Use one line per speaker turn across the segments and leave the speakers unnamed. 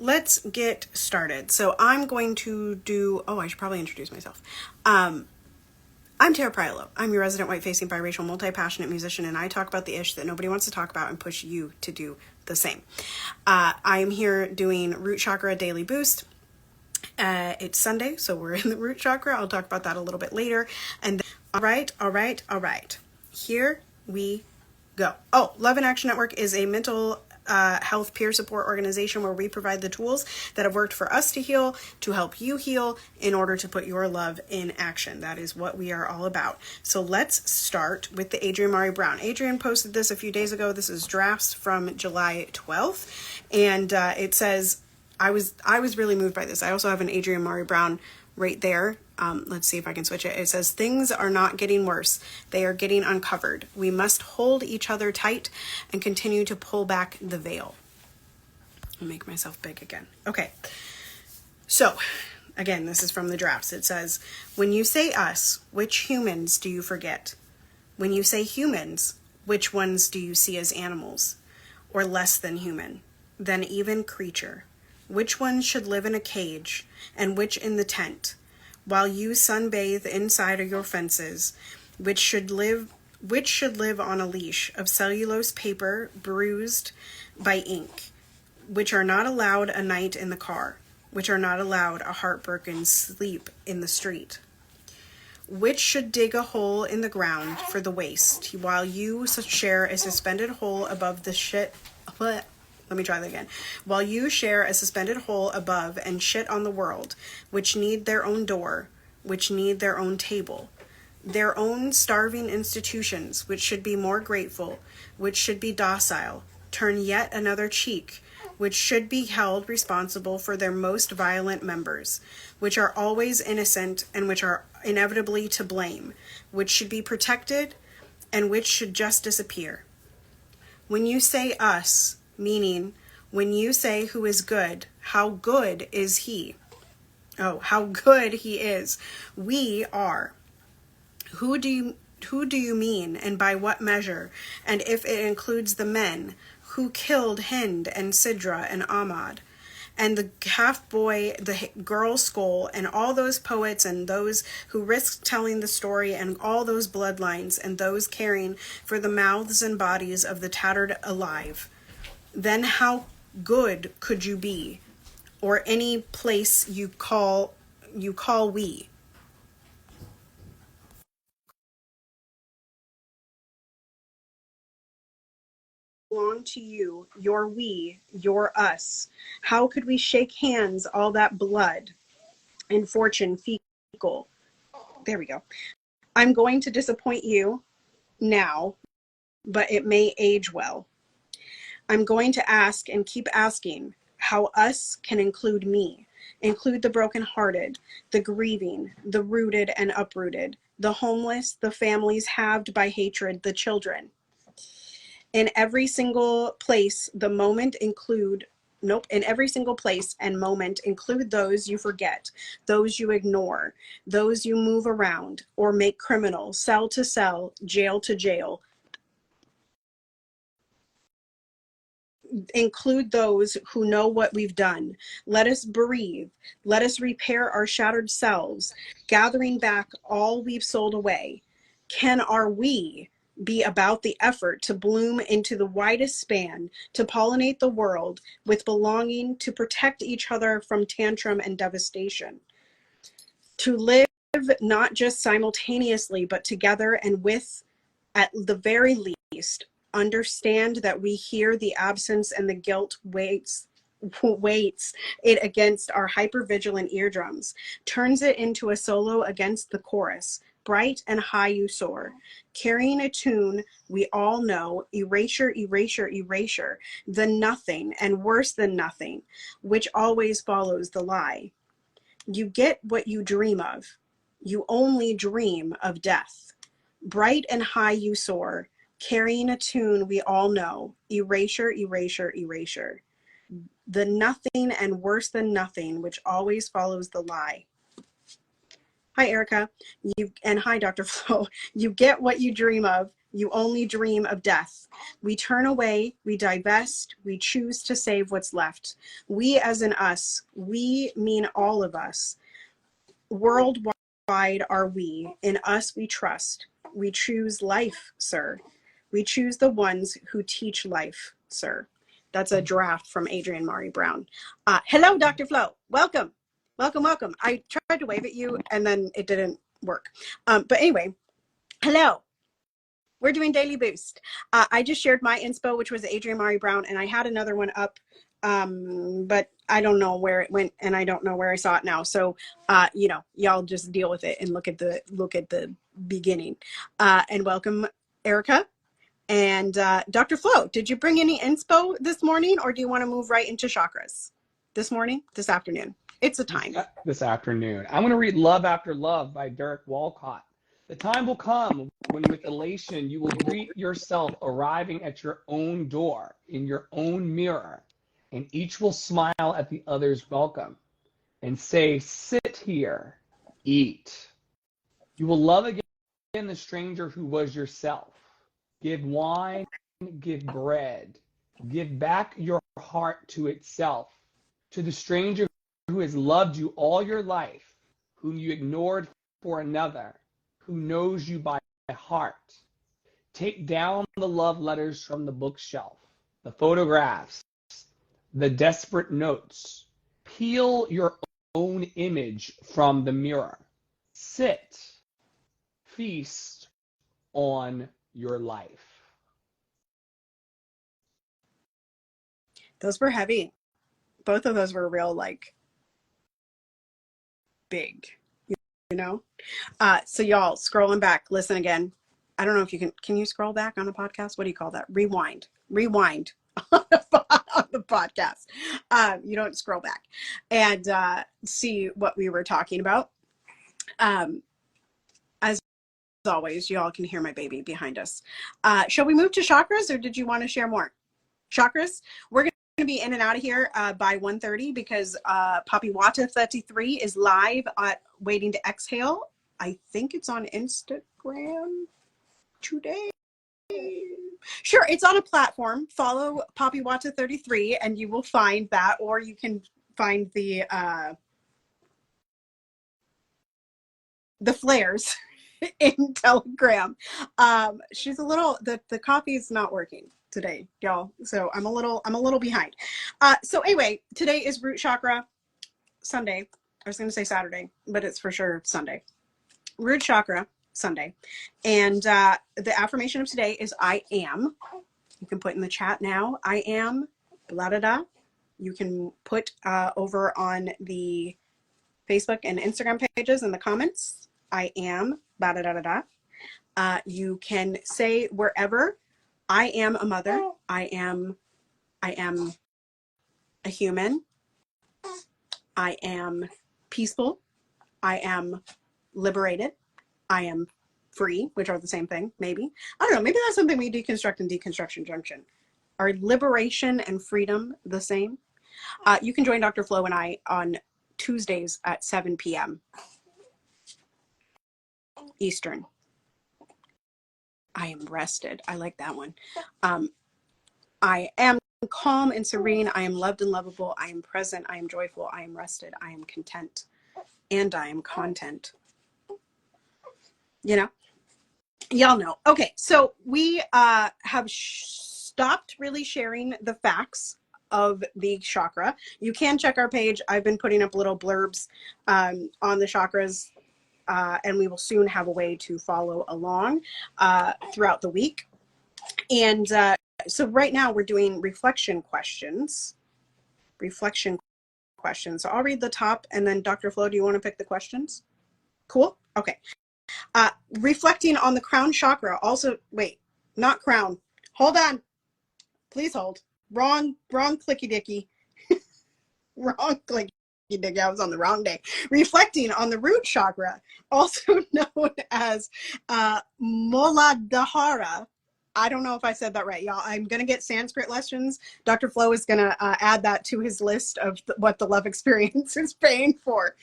let's get started. So I'm going to do, I should probably introduce myself. I'm Tara Priolo. I'm your resident white-facing biracial multi-passionate musician, and I talk about the ish that nobody wants to talk about and push you to do the same. I'm here doing Root Chakra Daily Boost. It's Sunday, so we're in the Root Chakra. I'll talk about that a little bit later. And then, all right. Here we go. Love in Action Network is a mental health peer support organization where we provide the tools that have worked for us to heal, to help you heal in order to put your love in action. That is what we are all about. So let's start with the Adrienne Maree Brown. Adrienne posted this a few days ago. This is drafts from July 12th. And it says, I was really moved by this. I also have an Adrienne Maree Brown right there. Let's see if I can switch it. It says, things are not getting worse. They are getting uncovered. We must hold each other tight and continue to pull back the veil. I'll make myself big again. Okay. So, again, this is from the drafts. It says, when you say us, which humans do you forget? When you say humans, which ones do you see as animals? Or less than human? Than even creature? Which ones should live in a cage and which in the tent? While you sunbathe inside of your fences, which should live on a leash of cellulose paper bruised by ink, which are not allowed a night in the car, which are not allowed a heartbroken sleep in the street. Which should dig a hole in the ground for the waste, while you share a suspended hole above the shit. Let me try that again. While you share a suspended hole above and shit on the world, which need their own door, which need their own table, their own starving institutions, which should be more grateful, which should be docile, turn yet another cheek, which should be held responsible for their most violent members, which are always innocent and which are inevitably to blame, which should be protected and which should just disappear. When you say us, meaning, when you say who is good, how good is he? How good he is. We are. Who do you mean, and by what measure? And if it includes the men who killed Hind and Sidra and Ahmad, and the half-boy, the girl skull, and all those poets and those who risked telling the story, and all those bloodlines, and those caring for the mouths and bodies of the tattered alive, then how good could you be, or any place you call we? Belong to you, your we, your us. How could we shake hands all that blood and fortune fecal? There we go. I'm going to disappoint you now, but it may age well. I'm going to ask and keep asking how us can include me, include the brokenhearted, the grieving, the rooted and uprooted, the homeless, the families halved by hatred, the children. In every single place, in every single place and moment, include those you forget, those you ignore, those you move around or make criminal, cell to cell, jail to jail. Include those who know what we've done. Let us breathe. Let us repair our shattered selves, gathering back all we've sold away. Can our we be about the effort to bloom into the widest span, to pollinate the world with belonging, to protect each other from tantrum and devastation, to live not just simultaneously, but together and with, at the very least, understand that we hear the absence and the guilt weights it against our hypervigilant eardrums, turns it into a solo against the chorus. Bright and high you soar, carrying a tune we all know, erasure, erasure, erasure, the nothing and worse than nothing, which always follows the lie. You get what you dream of. You only dream of death. Bright and high you soar, carrying a tune we all know, erasure, erasure, erasure. The nothing and worse than nothing, which always follows the lie. Hi, Erica. And hi, Dr. Flo. You get what you dream of. You only dream of death. We turn away, we divest, we choose to save what's left. We as in us, we mean all of us. Worldwide are we, in us we trust. We choose life, sir. We choose the ones who teach life, sir. That's a draft from Adrienne Maree Brown. Hello, Dr. Flo. Welcome. Welcome, welcome. I tried to wave at you and then it didn't work. But anyway, hello. We're doing Daily Boost. I just shared my inspo, which was Adrienne Maree Brown, and I had another one up, but I don't know where it went, and I don't know where I saw it now. So, y'all just deal with it and look at the beginning. And welcome, Erica. And Dr. Flo, did you bring any inspo this morning, or do you want to move right into chakras? This morning? This afternoon? It's a time.
This afternoon. I'm going to read Love After Love by Derek Walcott. The time will come when with elation you will greet yourself arriving at your own door, in your own mirror, and each will smile at the other's welcome and say, sit here, eat. You will love again the stranger who was yourself. Give wine, give bread, give back your heart to itself, to the stranger who has loved you all your life, whom you ignored for another, who knows you by heart. Take down the love letters from the bookshelf, the photographs, the desperate notes. Peel your own image from the mirror. Sit, feast on your life.
Those were heavy. Both of those were real, big, you know? So y'all, scrolling back, listen again. I don't know if you can you scroll back on a podcast? What do you call that? Rewind on the podcast. You don't scroll back and see what we were talking about. As always, y'all can hear my baby behind us. Shall we move to chakras, or did you want to share more? Chakras? We're going to be in and out of here by 1:30 because Poppy Wata 33 is live at Waiting to Exhale. I think it's on Instagram today. Sure, it's on a platform. Follow Poppy Wata 33 and you will find that, or you can find the flares in Telegram. She's a little, the copy is not working today, y'all. So I'm a little behind. So anyway, today is Root Chakra Sunday. I was going to say Saturday, but it's for sure Sunday. Root Chakra Sunday. And the affirmation of today is I am. You can put in the chat now. I am blah, da, da. You can put over on the Facebook and Instagram pages in the comments. I am blah, da, da, da, da. You can say wherever, I am a mother. I am a human. I am peaceful. I am liberated. I am free, which are the same thing, maybe. I don't know. Maybe that's something we deconstruct in Deconstruction Junction. Are liberation and freedom the same? You can join Dr. Flo and I on Tuesdays at 7 p.m. Eastern. I am rested. I like that one. I am calm and serene. I am loved and lovable. I am present. I am joyful. I am rested. I am content. And I am content. You know? Y'all know. Okay, so we have stopped really sharing the facts of the chakra. You can check our page. I've been putting up little blurbs on the chakras, and we will soon have a way to follow along throughout the week. And so right now we're doing reflection questions. So I'll read the top, and then Dr. Flo, do you want to pick the questions? Cool? Okay. Reflecting on the crown chakra. Also, wait, not crown. Hold on. Please hold. Wrong clicky dicky. Wrong clicky dicky. I was on the wrong day. Reflecting on the root chakra, also known as Muladhara. I don't know if I said that right, y'all. I'm going to get Sanskrit lessons. Dr. Flo is going to add that to his list of what the love experience is paying for.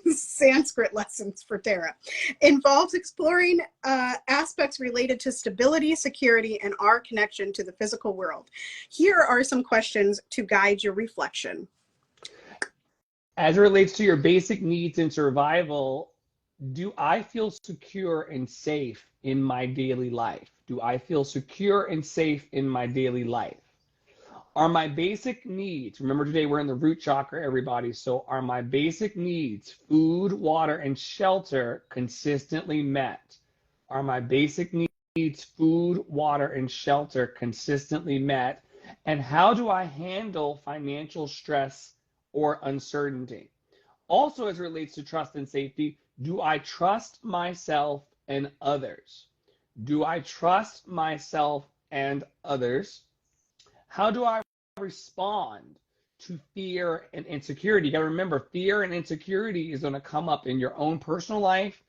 Sanskrit lessons for Tara. Involves exploring aspects related to stability, security, and our connection to the physical world. Here are some questions to guide your reflection.
As it relates to your basic needs and survival, do I feel secure and safe in my daily life? Do I feel secure and safe in my daily life? Are my basic needs, remember today we're in the root chakra, everybody, so are my basic needs, food, water, and shelter, consistently met? Are my basic needs, food, water, and shelter, consistently met? And how do I handle financial stress or uncertainty? Also, as it relates to trust and safety, do I trust myself and others? Do I trust myself and others? How do I respond to fear and insecurity? You got to remember, fear and insecurity is going to come up in your own personal life.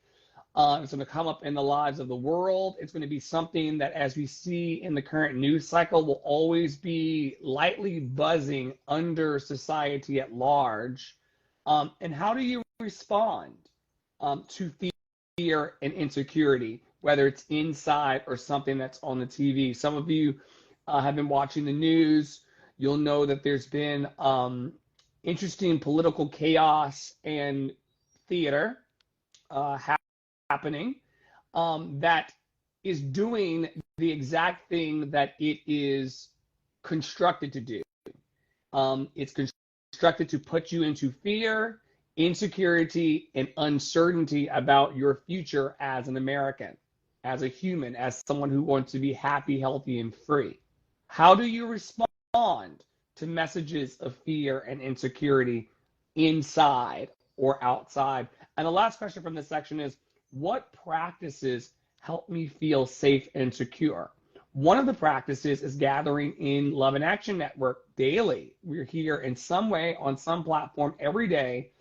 It's going to come up in the lives of the world. It's going to be something that, as we see in the current news cycle, will always be lightly buzzing under society at large. And how do you respond to fear and insecurity, whether it's inside or something that's on the TV? Some of you have been watching the news. You'll know that there's been interesting political chaos and theater happening that is doing the exact thing that it is constructed to do. It's constructed to put you into fear, insecurity, and uncertainty about your future as an American, as a human, as someone who wants to be happy, healthy, and free. How do you respond to messages of fear and insecurity inside or outside? And the last question from this section is, what practices help me feel safe and secure? One of the practices is gathering in Love and Action Network daily. We're here in some way on some platform every day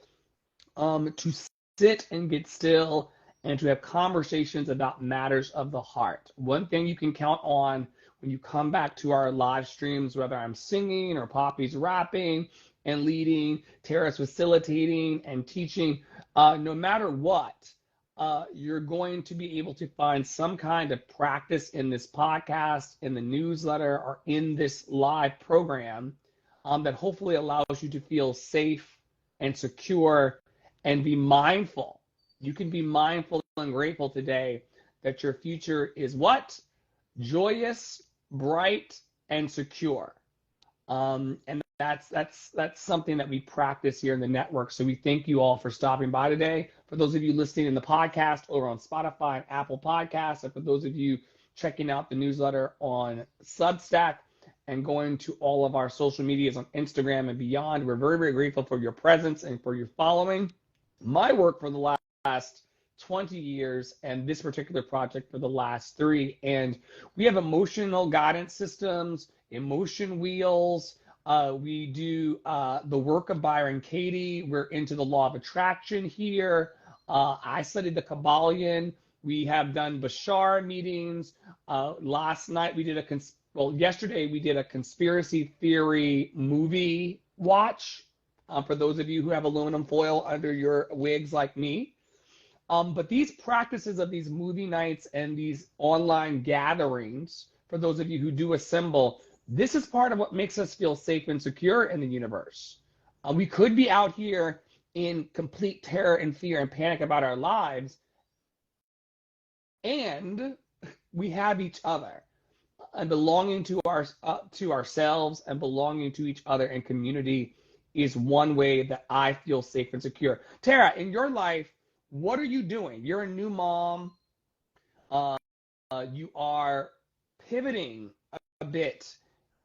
to sit and get still and to have conversations about matters of the heart. One thing you can count on when you come back to our live streams, whether I'm singing or Poppy's rapping and leading, Tara's facilitating and teaching, no matter what, you're going to be able to find some kind of practice in this podcast, in the newsletter, or in this live program that hopefully allows you to feel safe and secure and be mindful. You can be mindful and grateful today that your future is what? Joyous, bright, and secure. And that's something that we practice here in the network. So we thank you all for stopping by today. For those of you listening in the podcast over on Spotify and Apple Podcasts, and for those of you checking out the newsletter on Substack and going to all of our social medias on Instagram and beyond, we're very, very grateful for your presence and for your following. My work for the last 20 years and this particular project for the last 3. And we have emotional guidance systems, emotion wheels. We do the work of Byron Katie. We're into the law of attraction here. I studied the Kabbalion. We have done Bashar meetings. Last night we did yesterday we did a conspiracy theory movie watch for those of you who have aluminum foil under your wigs like me. But these practices of these movie nights and these online gatherings, for those of you who do assemble, this is part of what makes us feel safe and secure in the universe. We could be out here in complete terror and fear and panic about our lives, and we have each other. And belonging to ourselves and belonging to each other and community is one way that I feel safe and secure. Tara, in your life, what are you doing? You're a new mom. You are pivoting a bit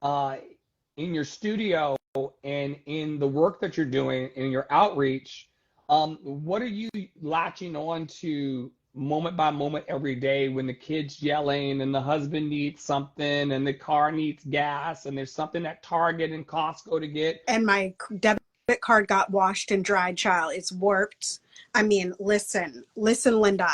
in your studio and in the work that you're doing in your outreach. What are you latching on to moment by moment every day when the kid's yelling and the husband needs something and the car needs gas and there's something at Target and Costco to get?
And my debit card got washed and dried, child. It's warped. I mean, listen, Linda.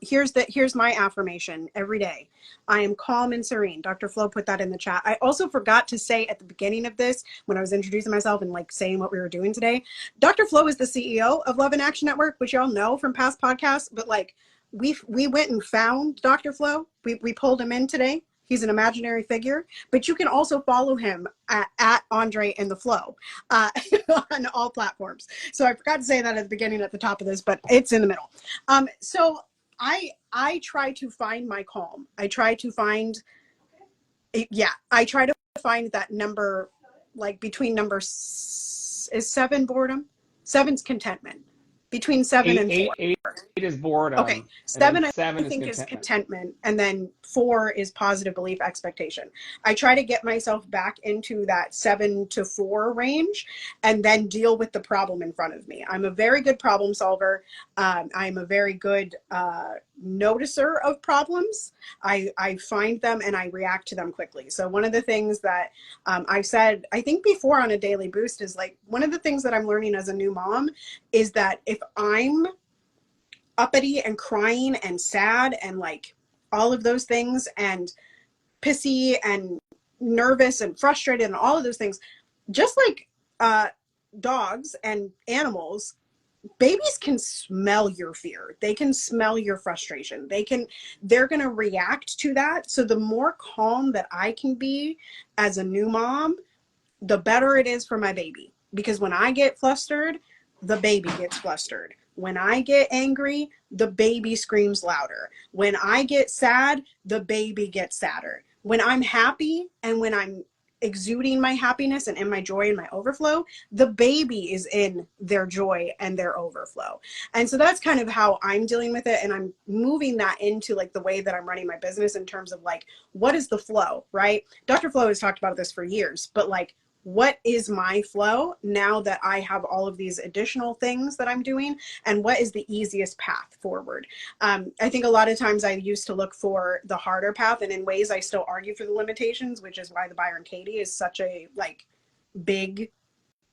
Here's my affirmation every day. I am calm and serene. Dr. Flo put that in the chat. I also forgot to say at the beginning of this, when I was introducing myself and like saying what we were doing today, Dr. Flo is the CEO of Love and Action Network, which y'all know from past podcasts. But like, we went and found Dr. Flo. We pulled him in today. He's an imaginary figure, but you can also follow him at Andre and the Flow on all platforms. So I forgot to say that at the beginning, at the top of this, but it's in the middle. So I try to find my calm. I try to find that number, like between is 7 boredom? 7's contentment. Between 7 and 4.
Eight is boredom.
Okay,
seven
I think is contentment, and then 4 is positive belief expectation. I try to get myself back into that 7 to 4 range, and then deal with the problem in front of me. I'm a very good problem solver. I'm a very good noticer of problems. I find them and I react to them quickly. So one of the things that I've said, I think before on a daily boost, is like, one of the things that I'm learning as a new mom is that if I'm uppity and crying and sad and like all of those things and pissy and nervous and frustrated and all of those things, just like dogs and animals, babies can smell your fear. They can smell your frustration. They're going to react to that. So the more calm that I can be as a new mom, the better it is for my baby. Because when I get flustered, the baby gets flustered. When I get angry, the baby screams louder. When I get sad, the baby gets sadder. When I'm happy and when I'm exuding my happiness and in my joy and my overflow, the baby is in their joy and their overflow. And so that's kind of how I'm dealing with it. And I'm moving that into like the way that I'm running my business in terms of like, what is the flow, right? Dr. Flo has talked about this for years, but like, what is my flow now that I have all of these additional things that I'm doing, and what is the easiest path forward? I think a lot of times I used to look for the harder path, and in ways I still argue for the limitations, which is why the Byron Katie is such a like big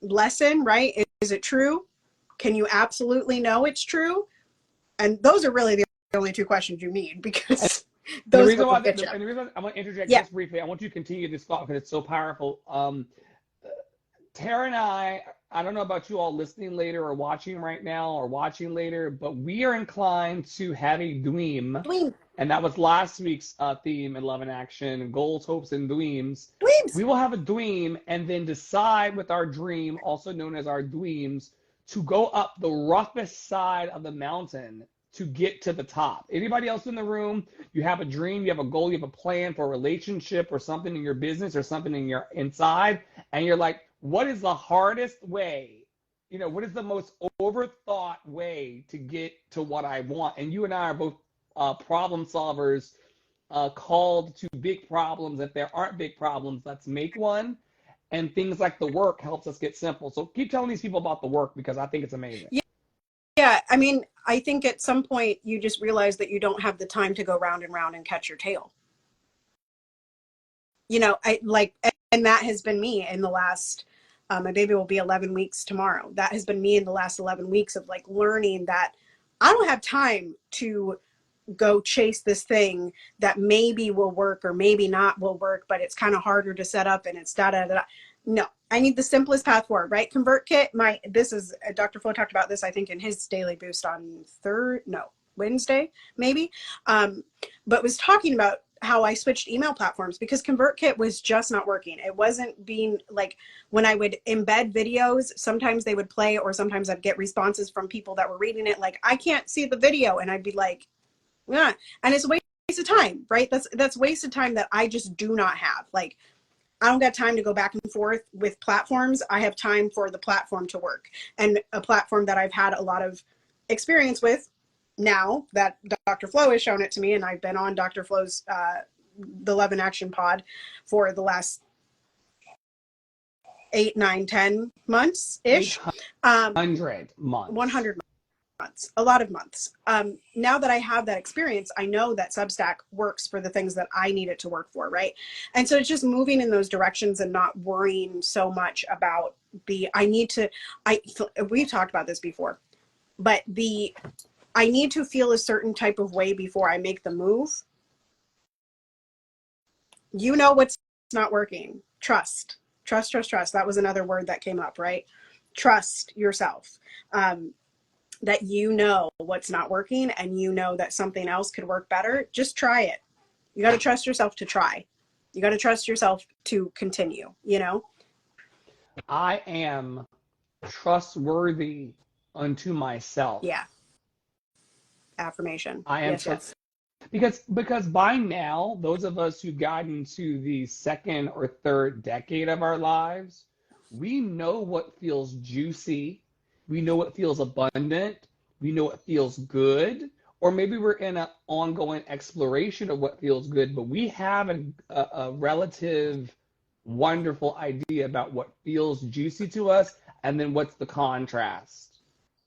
lesson, right? Is it true? Can you absolutely know it's true? And those are really the only 2 questions you need, because
the
those
reason why,
and the
reason I want to interject just briefly, I want you to continue this thought because it's so powerful. Tara and I don't know about you all listening later or watching right now or watching later, but we are inclined to have a dream. And that was last week's theme in Love and Action, goals, hopes, and dreams. We will have a dream and then decide with our dream, also known as our dreams, to go up the roughest side of the mountain to get to the top. Anybody else in the room, you have a dream, you have a goal, you have a plan for a relationship or something in your business or something in your inside, and you're like, what is the hardest way? You know, what is the most overthought way to get to what I want? And you and I are both problem solvers, called to big problems. If there aren't big problems, let's make one. And things like the work helps us get simple. So keep telling these people about the work because I think it's amazing.
Yeah, I mean, I think at some point you just realize that you don't have the time to go round and round and catch your tail. You know, and that has been me in the last, my baby will be 11 weeks tomorrow. That has been me in the last 11 weeks of like learning that I don't have time to go chase this thing that maybe will work or maybe not will work, but it's kind of harder to set up and it's da. No, I need the simplest path forward, right? ConvertKit, this is, Dr. Flo talked about this, I think, in his daily boost on Wednesday, maybe, but was talking about how I switched email platforms because ConvertKit was just not working. It wasn't being like, when I would embed videos, sometimes they would play or sometimes I'd get responses from people that were reading it like, I can't see the video. And I'd be like, yeah. And it's a waste of time, right? That's wasted time that I just do not have. Like, I don't got time to go back and forth with platforms. I have time for the platform to work, and a platform that I've had a lot of experience with now that Dr. Flo has shown it to me. And I've been on Dr. Flo's, the Love and Action pod for the last 8, 9, 10 months ish.
100 months.
100 months, a lot of months. Now that I have that experience, I know that Substack works for the things that I need it to work for, right? And so it's just moving in those directions and not worrying so much about we've talked about this before. But I need to feel a certain type of way before I make the move. You know what's not working. Trust. Trust, trust, trust. That was another word that came up, right? Trust yourself. That you know what's not working and you know that something else could work better. Just try it. You got to trust yourself to try. You got to trust yourself to continue, you know?
I am trustworthy unto myself.
Yeah. Affirmation.
I am
Yes, yes.
because by now, those of us who've gotten to the second or third decade of our lives, we know what feels juicy, we know what feels abundant, we know what feels good, or maybe we're in an ongoing exploration of what feels good, but we have a relative wonderful idea about what feels juicy to us, and then what's the contrast.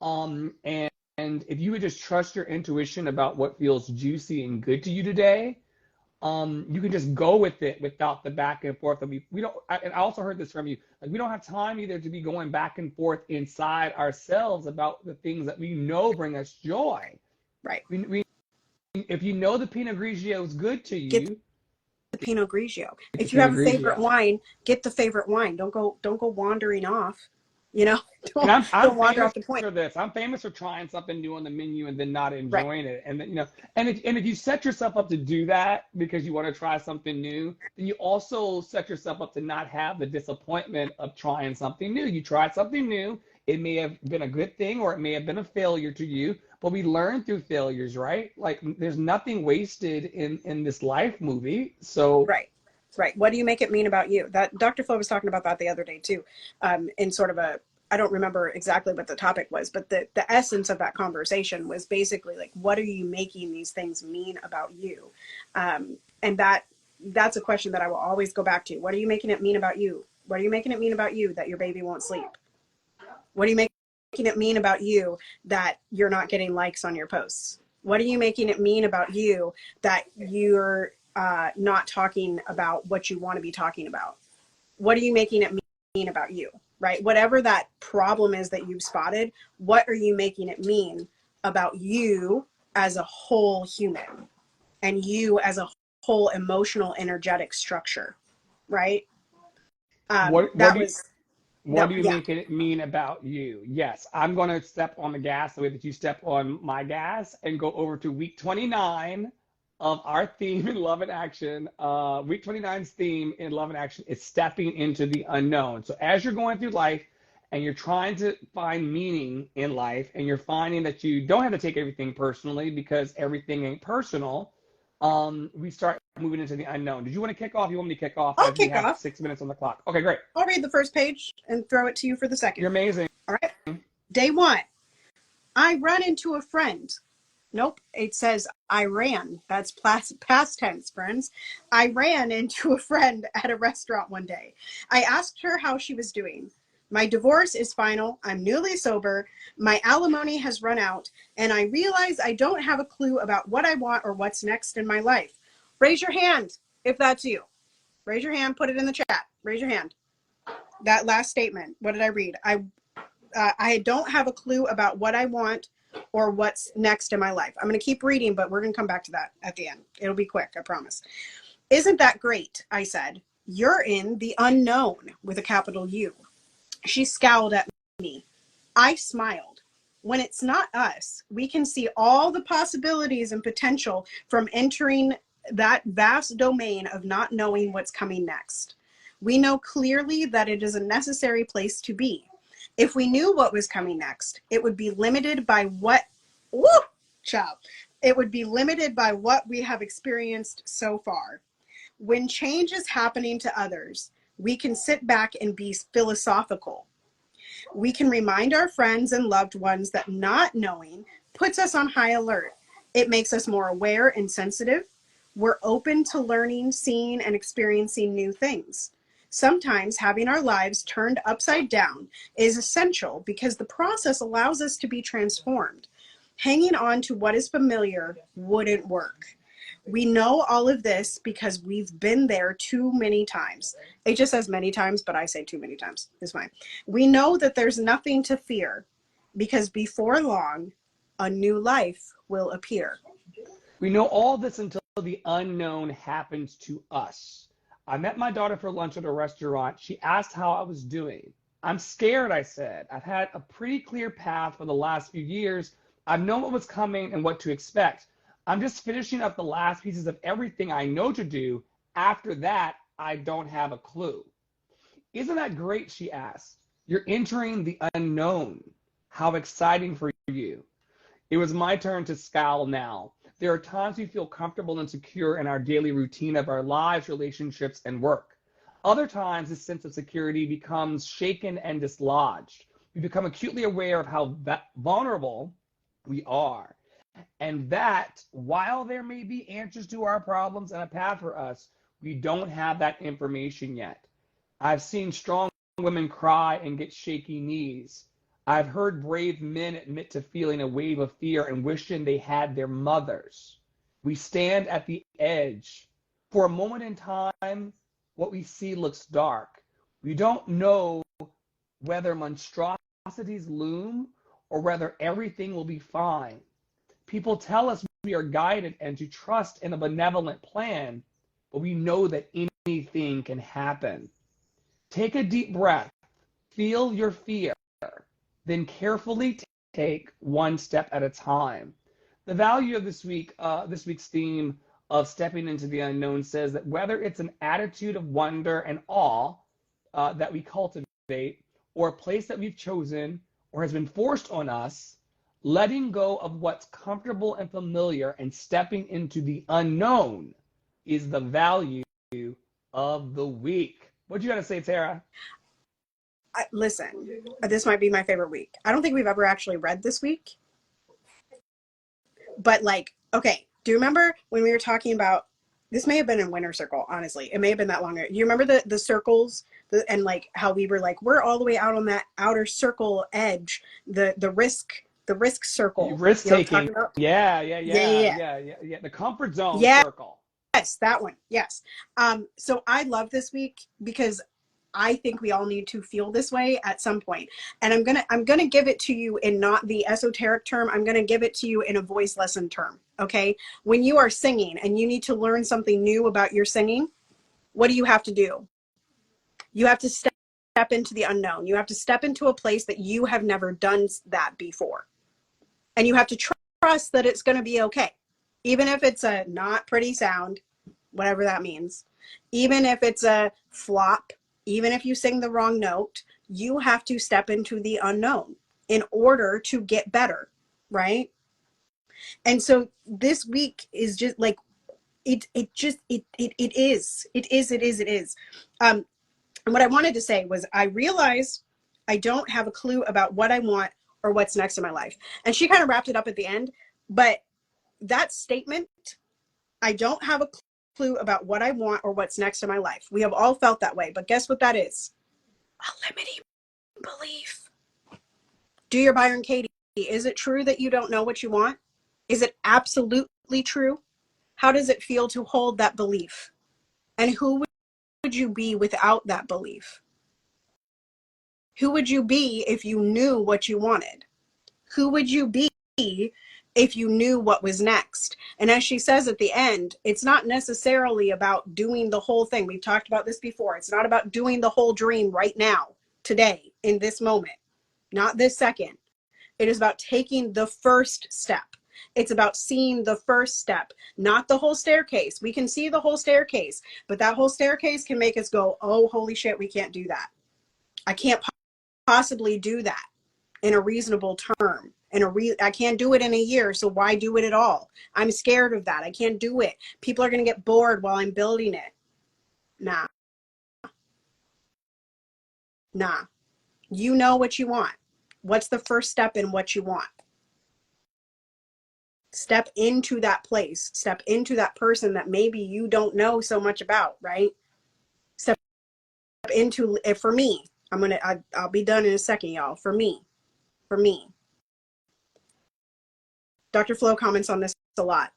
And if you would just trust your intuition about what feels juicy and good to you today, you can just go with it without the back and forth. We don't. And I also heard this from you. Like we don't have time either to be going back and forth inside ourselves about the things that we know bring us joy.
Right.
If you know the Pinot Grigio is good to
Get
you,
the Pinot Grigio.
get the
If you
Pinot
have a favorite
Grigio.
wine, get the favorite wine. Don't go wandering off. You know,
And I'm
don't wander
famous
off the point.
for this. I'm famous for trying something new on the menu and then not
Right.
enjoying it. And then, and if you set yourself up to do that because you want to try something new, then you also set yourself up to not have the disappointment of trying something new. You tried something new. It may have been a good thing or it may have been a failure to you, but we learn through failures, right? Like there's nothing wasted in this life movie. So
Right. Right. What do you make it mean about you? That Dr. Flo was talking about that the other day too, in sort of I don't remember exactly what the topic was, but the essence of that conversation was basically like, what are you making these things mean about you? And that's a question that I will always go back to. What are you making it mean about you? What are you making it mean about you that your baby won't sleep? What are you making it mean about you that you're not getting likes on your posts? What are you making it mean about you that you're not talking about what you want to be talking about? What are you making it mean about you, right? Whatever that problem is that you've spotted, what are you making it mean about you as a whole human and you as a whole emotional, energetic structure, right?
what what
That
do you
was,
What
that,
do you
yeah.
make it mean about you? Yes, I'm going to step on the gas the way that you step on my gas and go over to week 29 of our theme in Love and Action. Week 29's theme in Love and Action is stepping into the unknown. So as you're going through life and you're trying to find meaning in life and you're finding that you don't have to take everything personally because everything ain't personal, we start moving into the unknown. Did you want to kick off? You want me to kick off
I'll
as we
kick
have
off.
6 minutes on the clock? Okay, great.
I'll read the first page and throw it to you for the second.
You're amazing.
All right. Day one, I run into a friend. Nope, it says I ran. That's past tense, friends. I ran into a friend at a restaurant one day. I asked her how she was doing. My divorce is final. I'm newly sober. My alimony has run out, and I realize I don't have a clue about what I want or what's next in my life. Raise your hand if that's you. Raise your hand, put it in the chat. Raise your hand. That last statement, what did I read? I don't have a clue about what I want or what's next in my life. I'm going to keep reading, but we're going to come back to that at the end. It'll be quick, I promise. Isn't that great? I said. You're in the unknown with a capital U. She scowled at me. I smiled. When it's not us, we can see all the possibilities and potential from entering that vast domain of not knowing what's coming next. We know clearly that it is a necessary place to be. If we knew what was coming next, it would be limited by what, woo, child, it would be limited by what we have experienced so far. When change is happening to others, we can sit back and be philosophical. We can remind our friends and loved ones that not knowing puts us on high alert. It makes us more aware and sensitive. We're open to learning, seeing, and experiencing new things. Sometimes having our lives turned upside down is essential because the process allows us to be transformed. Hanging on to what is familiar wouldn't work. We know all of this because we've been there too many times. It just says many times, but I say too many times. It's fine. We know that there's nothing to fear. because before long, a new life will appear.
We know all this until the unknown happens to us. I met my daughter for lunch at a restaurant. She asked how I was doing. I'm scared, I said. I've had a pretty clear path for the last few years. I've known what was coming and what to expect. I'm just finishing up the last pieces of everything I know to do. After that, I don't have a clue. Isn't that great? She asked. You're entering the unknown. How exciting for you. It was my turn to scowl now. There are times we feel comfortable and secure in our daily routine of our lives, relationships, and work. Other times, this sense of security becomes shaken and dislodged. We become acutely aware of how vulnerable we are. And that, while there may be answers to our problems and a path for us, we don't have that information yet. I've seen strong women cry and get shaky knees. I've heard brave men admit to feeling a wave of fear and wishing they had their mothers. We stand at the edge. For a moment in time, what we see looks dark. We don't know whether monstrosities loom or whether everything will be fine. People tell us we are guided and to trust in a benevolent plan, but we know that anything can happen. Take a deep breath. Feel your fear. Then carefully take one step at a time. The value of this week's theme of stepping into the unknown says that whether it's an attitude of wonder and awe that we cultivate, or a place that we've chosen or has been forced on us, letting go of what's comfortable and familiar and stepping into the unknown is the value of the week. What you got to say, Tara?
Listen, this might be my favorite week. I don't think we've ever actually read this week. But like, okay, do you remember when we were talking about, this may have been in Winter Circle, honestly. It may have been that long ago. You remember the circles and like how we were like, we're all the way out on that outer circle edge, the risk circle.
Risk taking. Yeah.
Yeah.
The comfort zone circle.
Yes, that one. Yes. So I love this week because I think we all need to feel this way at some point. And I'm gonna give it to you in not the esoteric term. I'm gonna give it to you in a voice lesson term. Okay. When you are singing and you need to learn something new about your singing, what do you have to do? You have to step into the unknown. You have to step into a place that you have never done that before. And you have to trust that it's gonna be okay. Even if it's a not pretty sound, whatever that means. Even if it's a flop, even if you sing the wrong note, you have to step into the unknown in order to get better, right? And so this week is just like, it is. And what I wanted to say was I realized I don't have a clue about what I want or what's next in my life. And she kind of wrapped it up at the end, but that statement, I don't have a clue about what I want or what's next in my life. We have all felt that way, but guess what that is? A limiting belief. Do your Byron Katie. Is it true that you don't know what you want? Is it absolutely true? How does it feel to hold that belief? And who would you be without that belief? Who would you be if you knew what you wanted? Who would you be if you knew what was next? And as she says at the end, it's not necessarily about doing the whole thing. We've talked about this before. It's not about doing the whole dream right now, today, in this moment, not this second. It is about taking the first step. It's about seeing the first step, not the whole staircase. We can see the whole staircase, but that whole staircase can make us go, oh, holy shit, we can't do that. I can't possibly do that in a reasonable term. I can't do it in a year, so why do it at all? I'm scared of that. I can't do it. People are going to get bored while I'm building it. Nah. You know what you want. What's the first step in what you want? Step into that place. Step into that person that maybe you don't know so much about, right? Step into, for me, I'll be done in a second, y'all. For me. Dr. Flo comments on this a lot.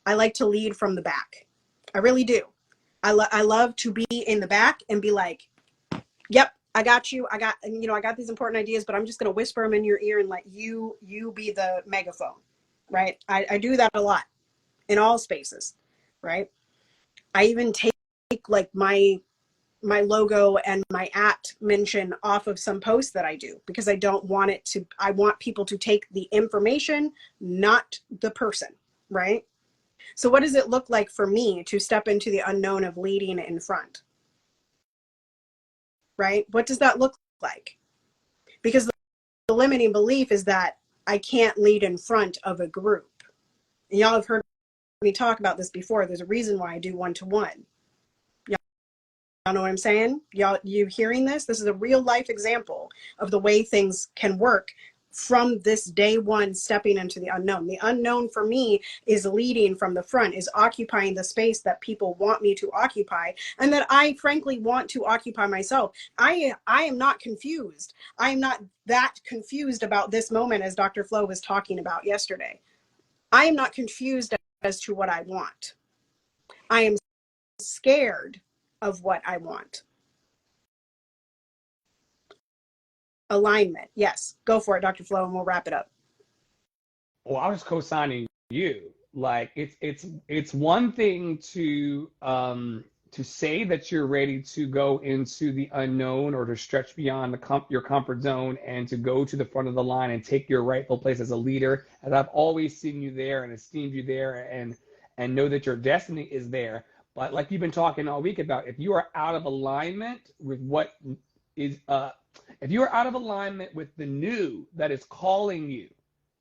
I like to lead from the back. I really do. I love to be in the back and be like, yep, I got you. I got, and I got these important ideas, but I'm just going to whisper them in your ear and let you be the megaphone, right? I do that a lot in all spaces, right? I even take like my logo and my at mention off of some posts that I do because I don't want it to, I want people to take the information, not the person, right? So what does it look like for me to step into the unknown of leading in front, right? What does that look like? Because the limiting belief is that I can't lead in front of a group. And y'all have heard me talk about this before. There's a reason why I do one-to-one. Y'all know what I'm saying? Y'all, you hearing this? This is a real life example of the way things can work from this day one, stepping into the unknown. The unknown for me is leading from the front, is occupying the space that people want me to occupy and that I frankly want to occupy myself. I am not confused. I am not that confused about this moment as Dr. Flo was talking about yesterday. I am not confused as to what I want. I am scared of what I want. Alignment. Yes. Go for it, Dr. Flo, and we'll wrap it up.
Well, I was co-signing you. Like it's one thing to say that you're ready to go into the unknown or to stretch beyond your comfort zone and to go to the front of the line and take your rightful place as a leader. As I've always seen you there and esteemed you there and know that your destiny is there. But like you've been talking all week about, if you are out of alignment with what is if you are out of alignment with the new that is calling you,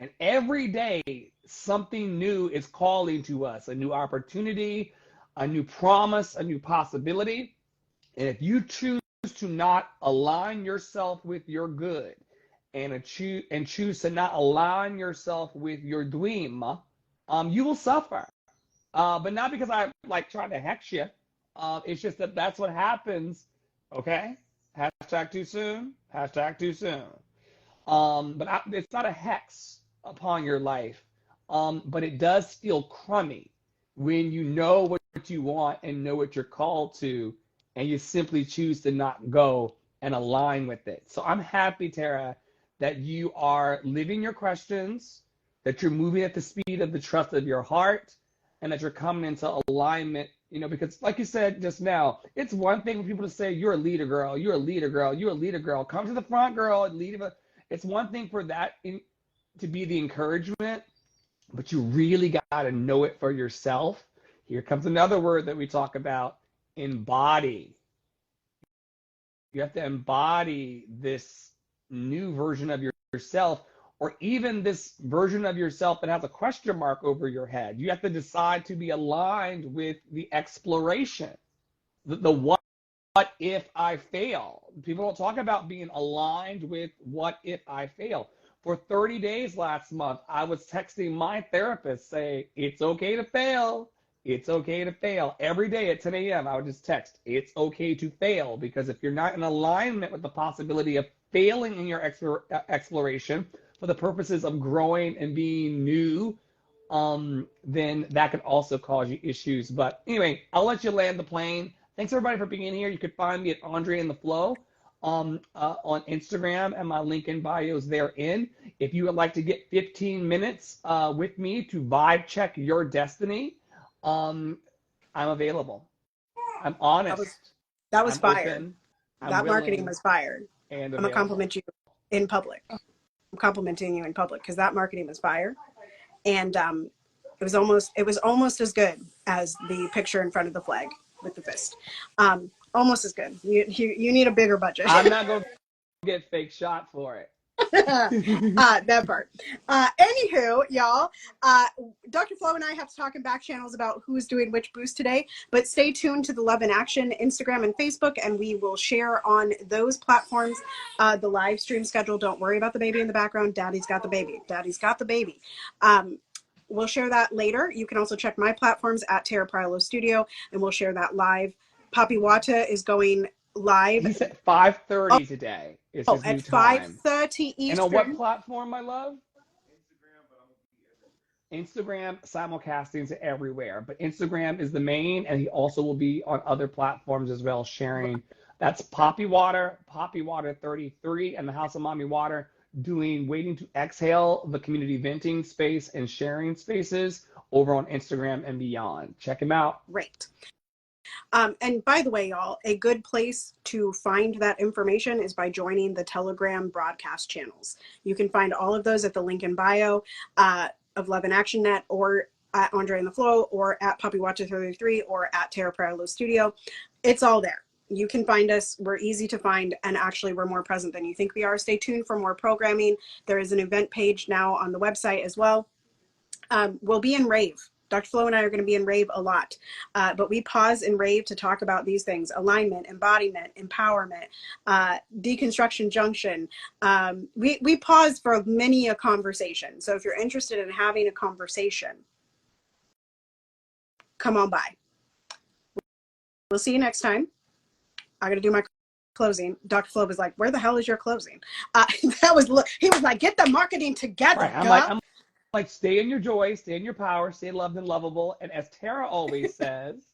and every day something new is calling to us, a new opportunity, a new promise, a new possibility. And if you choose to not align yourself with your good and choose to not align yourself with your dream, you will suffer. But not because I like trying to hex you. It's just that that's what happens. Okay. Hashtag too soon. Hashtag too soon. But it's not a hex upon your life. But it does feel crummy when you know what you want and know what you're called to, and you simply choose to not go and align with it. So I'm happy, Tara, that you are living your questions, that you're moving at the speed of the trust of your heart, and that you're coming into alignment, because like you said just now, it's one thing for people to say, you're a leader girl, you're a leader girl, you're a leader girl, come to the front girl and lead. It's one thing for that to be the encouragement, but you really got to know it for yourself. Here comes another word that we talk about, embody. You have to embody this new version of yourself, or even this version of yourself that has a question mark over your head. You have to decide to be aligned with the exploration, the what if I fail. People don't talk about being aligned with what if I fail. For 30 days last month, I was texting my therapist saying, it's okay to fail. It's okay to fail. Every day at 10 a.m., I would just text, it's okay to fail. Because if you're not in alignment with the possibility of failing in your exploration for the purposes of growing and being new, then that could also cause you issues. But anyway, I'll let you land the plane. Thanks everybody for being here. You can find me at Andre in the Flow on Instagram, and my link in bio is therein. If you would like to get 15 minutes with me to vibe check your destiny, I'm available. I'm honest.
That was
I'm
fire.
open. I'm
That marketing
willing
was fired.
and
I'm gonna
available.
compliment you in public. I'm complimenting you in public because that marketing was fire, and it was almost as good as the picture in front of the flag with the fist. Almost as good. You need a bigger budget.
I'm not going to get fake shot for it.
That part. Anywho, y'all, Dr. Flo and I have to talk in back channels about who's doing which boost today, but stay tuned to the Love in Action Instagram and Facebook, and we will share on those platforms the live stream schedule. Don't worry about the baby in the background. Daddy's got the baby. Daddy's got the baby. We'll share that later. You can also check my platforms at Tara Priolo Studio, and we'll share that live. Papi Wata is going live.
He said 5:30 today is his new
at
time.
5:30 Eastern.
And on what platform, my love? Instagram simulcasting to everywhere, but Instagram is the main, and he also will be on other platforms as well, sharing That's Poppy Water, Poppy Water 33, and the House of Mommy Water doing Waiting to Exhale, the community venting space and sharing spaces over on Instagram and beyond. Check him out.
Great. And by the way, y'all, a good place to find that information is by joining the Telegram broadcast channels. You can find all of those at the link in bio of Love and Action Net, or at Andre in the Flow, or at Poppy Watcher 33, or at Tara Priolo Studio. It's all there. You can find us. We're easy to find, and actually we're more present than you think we are. Stay tuned for more programming. There is an event page now on the website as well. We'll be in Rave. Dr. Flo and I are going to be in Rave a lot, but we pause in Rave to talk about these things: alignment, embodiment, empowerment, deconstruction junction. We pause for many a conversation. So if you're interested in having a conversation, come on by. We'll see you next time. I got to do my closing. Dr. Flo was like, "Where the hell is your closing?" He was like, "Get the marketing together."
Right. I'm like, stay in your joy, stay in your power, stay loved and lovable. And as Tara always says,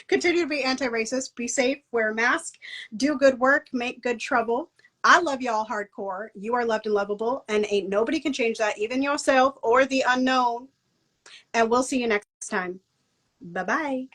continue to be anti-racist, be safe, wear a mask, do good work, make good trouble. I love y'all hardcore. You are loved and lovable, and ain't nobody can change that, even yourself or the unknown. And we'll see you next time. Bye-bye.